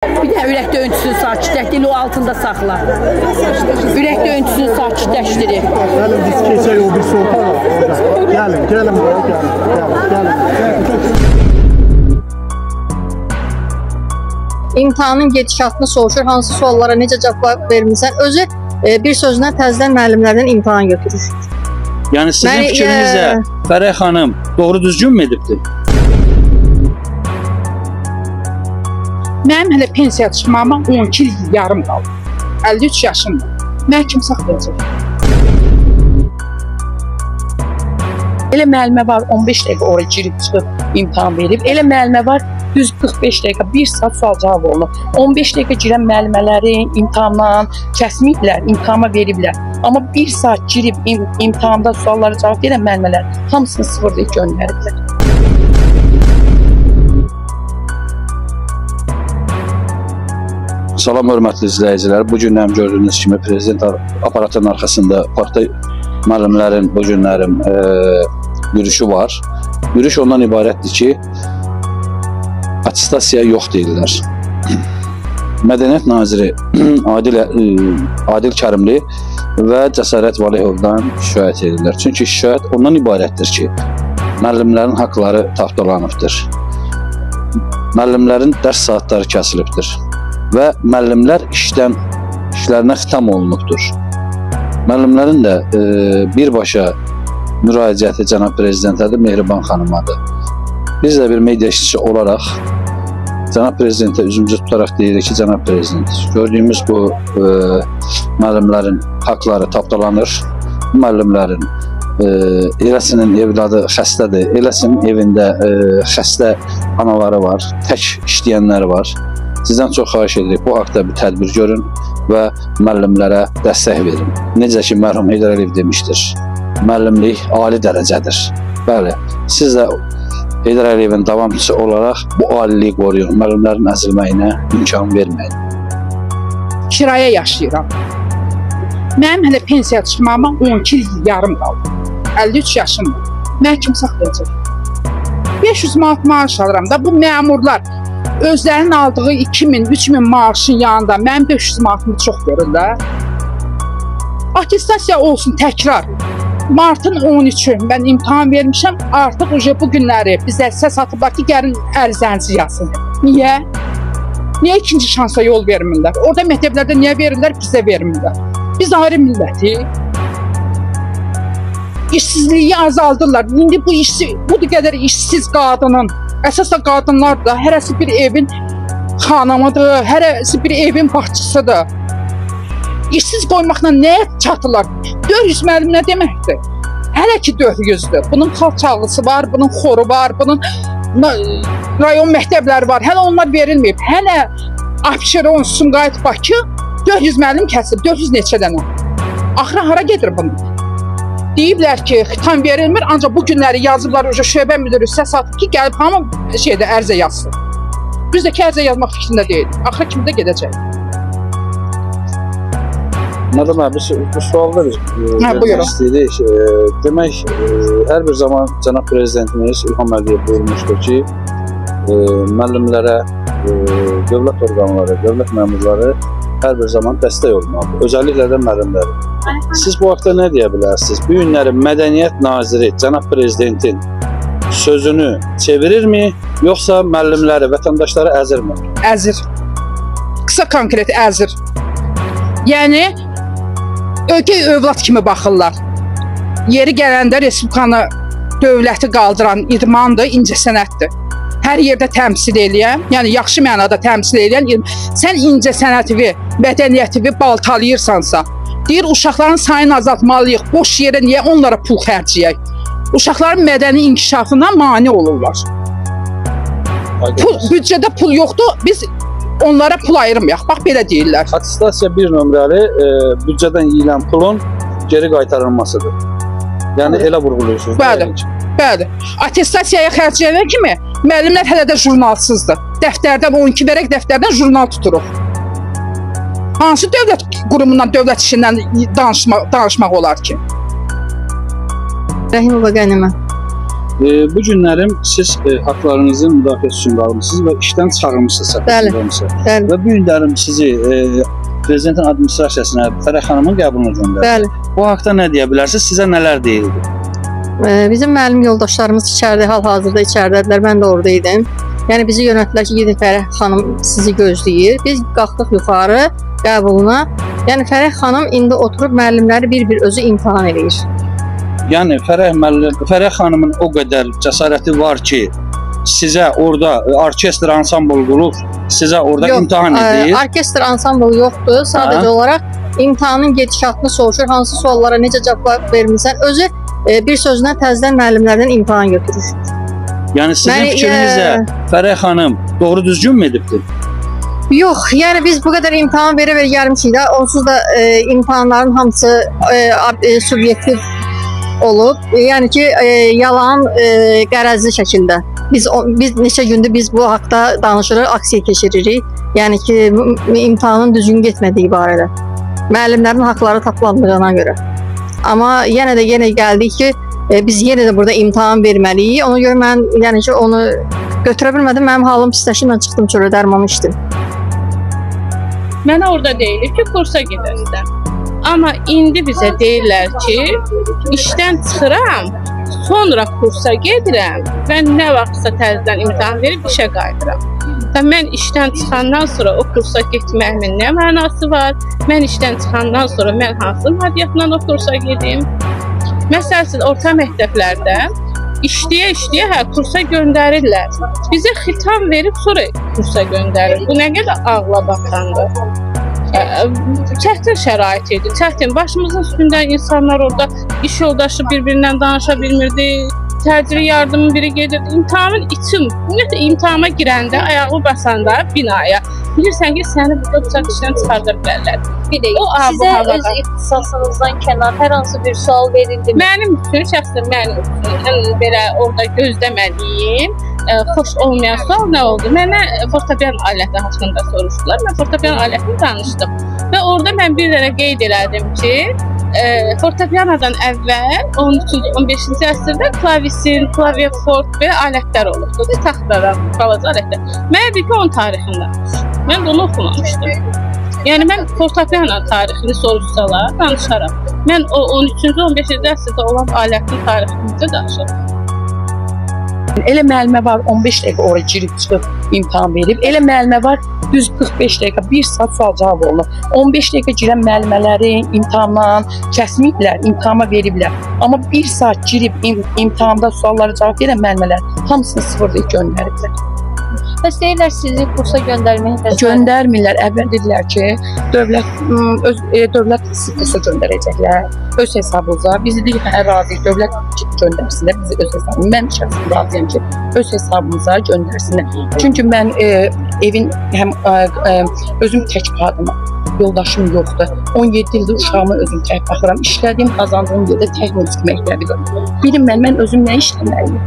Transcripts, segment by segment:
Bir də ürək döyüntüsünü sakitləşdir, dili o altında saxla. Ürək döyüntüsünü sakitləşdirir. Gəlin, biz keçək o bir sohbət. Gəlin buraya, gəlin. İmtahanın gedişatını soruşur, hansı suallara necə cavab vermirsən? Özü bir sözlə təzədən müəllimlərdən imtahan götürür. Yəni sizin fikrinizcə Fərəh xanım doğru düzgün mü edibdir? Mənim hələ pensiya çıxmağıma 12 il yarım qaldı. 53 yaşımdır. Mən kim saxlayacaq? Elə müəllimə var 15 dəqiqə oraya girib çıxıb imtahan verib. Elə müəllimə var düz 45 dəqiqə, 1 saat sual cavab olunur. 15 dəqiqə girən müəllimələrin imtahandan kəsməyiblər, imtahana veriblər. Amma 1 saat girib imtahanda suallara cavab verən müəllimələr hamısını sıfırda göndəriblər. Salam hörmətli izləyicilər. Bu günlərim gördüyünüz kimi prezident aparatının arxasında parta müəllimlərin bu günlərim yürüyüşü var. Yürüyüş ondan ibarətdir ki, attestasiya yox deyirlər. Mədəniyyət naziri Adil Kərimli və Cəsarət Valihovdan şikayət edirlər. Çünki şikayət ondan ibarətdir ki, müəllimlərin haqları tapdalanıbdır. Müəllimlərin dərs saatları kəsilibdir və müəllimlər işlərinə xitam olunubdur. Müəllimlərin də birbaşa müraciəti cənab prezidentədir, Mehriban xanımadır. Biz də bir media işçisi olaraq cənab prezidentə üzümüzü tutaraq deyirik ki, cənab prezident, gördüyümüz bu müəllimlərin haqları tapdalanır. Müəllimlərin eləsinin evladı xəstədir, eləsinin evində xəstə anaları var, tək işləyənləri var. Sizdən çox xahiş edirik, bu haqda bir tədbir görün və müəllimlərə dəstək verin. Necə ki, mərhum Heydər Əliyev demişdir, müəllimlik ali dərəcədir. Bəli, siz də Heydər Əliyevin davamçısı olaraq bu aliliyi qoruyun, müəllimlərin əzilməyinə imkan verməyin. Kirayə yaşayıram. Mənim hələ pensiya çıxmağıma 12 il yarım qaldı. 53 yaşımdır. Mən kim saxlayacaq? 500 manat maaş alıram da bu məmurlar özlərinin aldığı 2000-3000 maaşın yanında mənim 500 manatımı çox görürlər. Attestasiya olsun təkrar. Martın 13-ü mən imtahan vermişəm, artıq bu günləri bizə səs atıblar ki, gəlin ərizənizi yazın. Niyə? Niyə ikinci şansa yol vermirlər? Orada məktəblərdə niyə verirlər, bizə vermirlər? Biz ayrı millətik. İşsizliyi azaldırlar. İndi bu qədər işsiz qadının, əsas da qadınlar da hərəsi bir evin xanımıdır, hərəsi bir evin başçısıdır. İşsiz qoymaqla nəyə çatırlar? 400 müəllim nə deməkdir? Hələ ki 400-dür. Bunun xalçalısı var, bunun xoru var, bunun rayon məktəbləri var. Hələ onlar verilməyib. Hələ Abşeron, Sumqayıt, Bakı 400 müəllim kəsib. 400 neçə dənə? Axıra hara gedir bunu? Deyiblər ki, xitam verilmir, ancaq bu günləri yazıblar, şöbə müdürü səs atıb ki, gəlib hamı ərizə yazsın. Biz də ki, ərizə yazmaq fikrində deyilik. Axıra kimdə gedəcək? Madam abi, bu sualda biz istəyirik. Demək, hər bir zaman cənab prezidentimiz İlham Əliyev buyurmuşdur ki, müəllimlərə, dövlət orqanları, dövlət məmurları hər bir zaman dəstək olmalıdır. Özəlliklə də müəllimləri. Siz bu haqda nə deyə bilərsiniz? Bu günləri Mədəniyyət naziri cənab prezidentin sözünü çevirirmi, yoxsa müəllimləri, vətəndaşları əzirmi? Əzir. Qısa konkret əzir. Yəni, ögey övlad kimi baxırlar. Yeri gələndə Respublikanı dövləti qaldıran idmandır, incəsənətdir. Hər yerdə təmsil eləyən, yəni yaxşı mənada təmsil eləyən, sən incəsənətivi, mədəniyyətivi baltalayırsansa, deyir, uşaqların sayını azaltmalıyıq, boş yerə niyə onlara pul xərcləyək? Uşaqların mədəni inkişafına mane olurlar. Büdcədə pul yoxdur, biz onlara pul ayırmayaq, bax belə deyirlər. Attestasiya bir nömrəli büdcədən yiyilən pulun geri qaytarılmasıdır. Yəni elə vurğuluyorsunuz. Bəli. Attestasiyaya xərcləyənlər kimi müəllimlər hələ də jurnalsızdır. Dəftərdən 12 verək, dəftərdən jurnal tuturuq. Hansı dövlət qurumundan, dövlət işindən danışmaq olar ki? Rəhimova Qənimə. Bu günlərim siz haqlarınızı müdafiə üçün qalmışsınız və işdən çıxarılmışsınız. Bəli. Bəli. Və bu günlərim sizi prezidentin administrasiyasına Fərəh xanımın qəbuluna göndərdi. Bəli. Bu haqda nə deyə bilərsiniz? Sizə nələr deyildi? Bizim müəllim yoldaşlarımız içəridə, hal-hazırda içəridədirlər. Mən də orada idim. Yəni bizi yönəltdilər ki, gedin Fərəh xanım sizi gözləyir. Biz qalxdıq yuxarı qəbuluna. Yəni Fərəh xanım indi oturub müəllimləri bir-bir özü imtahan edir. Yəni Fərəh xanımın o qədər cəsarəti var ki, sizə orada orkestr ansambl qurub, sizə orada imtahan edir. Orkestr ansambl yoxdur. Sadəcə olaraq imtahanın gedişatını soruşur, hansı suallara necə cavab vermisən. Özü bir sözlə təzədən müəllimlərdən imtahan götürür. Yəni sizin fikrinizcə Fərəh xanım doğru düzgün mü edibdir? Yox, yəni biz bu qədər imtahan verə gəlmişik də, onsuz da imtahanların hamısı subyektiv olub. Yəni ki, yalan, qərəzli şəkildə. Biz neçə gündür biz bu haqda danışırıq, aksiya keçiririk. Yəni ki, imtahanın düzgün getmədiyi barədə. Müəllimlərin haqları tapılandığına görə. Amma yenə də gəldik ki, biz yenə də burada imtahan verməliyik. Ona görə mən yəni ki, onu götürə bilmədim. Mənim halım pisləşib, mən çıxdım çölə dərmanı içdim. Mənə orada deyilir ki, kursa gedəsən. Amma indi bizə deyirlər ki, işdən çıxıram, sonra kursa gedirəm və nə vaxtsa təzədən imtahan verib işə qayıdıram. Və mən işdən çıxandan sonra o kursa getməyimin nə mənası var? Mən işdən çıxandan sonra mən hansı maddiyyatla o kursa gedim? Məsələn, orta məktəblərdə işləyə-işləyə kursa göndərirlər. Bizə xitam verib sonra kursa göndərir. Bu nə qədər ağla batandır. Çətin şərait idi, çətin. Başımızın üstündə insanlar orada iş yoldaşı bir-birindən danışa bilmirdi. Təcili yardımın biri gedirdi. İmtahanın için, ümumiyyətlə imtahana girəndə, ayağı basanda binaya, bilirsən ki, səni burada bıçaq işdən çıxardır bilərlər. Bir də sizə öz ixtisasınızdan kənar hər hansı bir sual verildi mi? Mənim üçün, şəxsən mənim üçün, belə orada gözləmədiyim, xoş olmayan sual nə oldu? Mənə fortepian aləti haqqında soruşdular. Mən fortepian alətini danışdım. Və orada mən bir dənə qeyd elədim ki, fortepianodan əvvəl 13-15-ci əsrdə klavisin, klaviaforte və alətlər olubdu. Taxtadan, balaca alətlər. Mənə deyir ki, onun tarixindən. Mən bunu oxumamışdım. Yəni mən fortepiano tarixini soruşsalar, danışaram. Mən o 13-15-ci əsrdə olan alətin tarixini danışaram. Elə müəllimə var 15 dəqiqə oraya girib çıxıb imtahan verib. Elə müəllimə var düz 45 dəqiqə 1 saat sual cavab olunur. 15 dəqiqə girən müəllimələri imtahandan kəsməyiblər, imtahana veriblər. Amma 1 saat girib imtahanda suallara cavab verən müəllimələr hamısını sıfırlayıb göndəriblər. Bəs deyirlər sizi kursa göndərməyə göndərmirlər. Əvvəl dedilər ki, dövlət sitəsə göndərəcəklər. Öz hesabınıza. Bizi deyir, razıyıq, dövlət göndərsinlər bizi öz hesabımıza. Mən şəxsən razıyam ki, öz hesabımıza göndərsinlər. Çünki mən evin həm özüm tək qadınam. Yoldaşım yoxdur. 17 ildir uşağıma özüm tək baxıram. İşlədiyim, qazandığım yerdə texnik məktəbidir. Bilin mən özüm nə işləməliyim?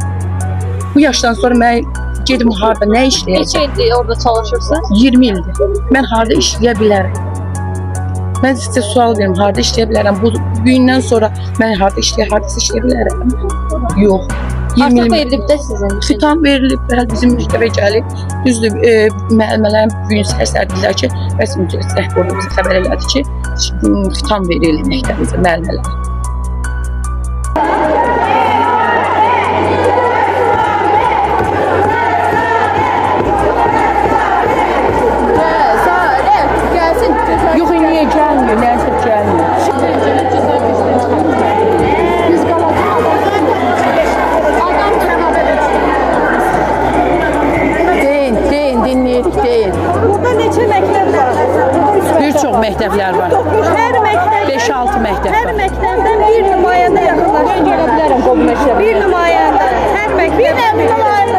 Bu yaşdan sonra mən gedim harda nə işləyəcəm? Neçə ildir orada çalışırsınız? 20 ildir. Mən harda işləyə bilərəm? Mən sizə sual verim, harda işləyə bilərəm? Bu gündən sonra mən harda işləyə bilərəm? Yox. Artıq verilib də sizin? Xitam verilib, bizim məktəbə gəlib. Düzdür, müəllimələrin bugün səslədilər ki, rəsmi rəhbər bizi xəbər elədi ki, xitam verilib məktəbimizə müəllimələrə. Məktəblər var. Hər məktəb 5-6 məktəb var. Hər məktəbdən bir nümayəndə yaxınlaşdırılır. Bir nümayəndə hər məktəbdən bir nümayəndə.